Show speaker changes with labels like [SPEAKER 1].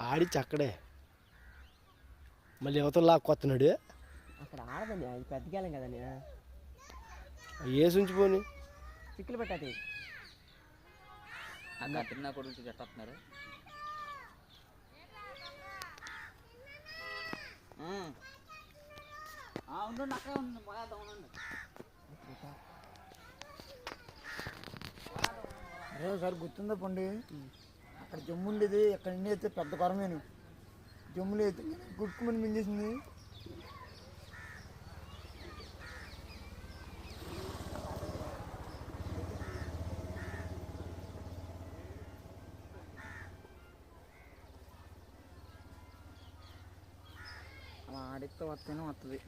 [SPEAKER 1] ఆడిచ్చి అక్కడే మళ్ళీ యువతలు లాక్కొస్తున్నాడు.
[SPEAKER 2] అక్కడ ఆడదండి, అది పెద్దగేలం కదండి.
[SPEAKER 1] వేసి ఉంచిపోని
[SPEAKER 2] చిక్కులు పెట్టాలి.
[SPEAKER 3] అక్కడ తిన్నా కొడుకు చెట్టేస్తున్నారు. ఉండండి, అక్కడ ఉండండి.
[SPEAKER 4] అదే సార్ గుర్తుందా పండి, అక్కడ జమ్ము ఉండేది, ఎక్కడ నుండి అయితే పెద్ద కొరమేను జమ్ములు అయితే గుట్టుకుమని మింగేసింది. అలా ఆడితే వస్తేనే వస్తుంది.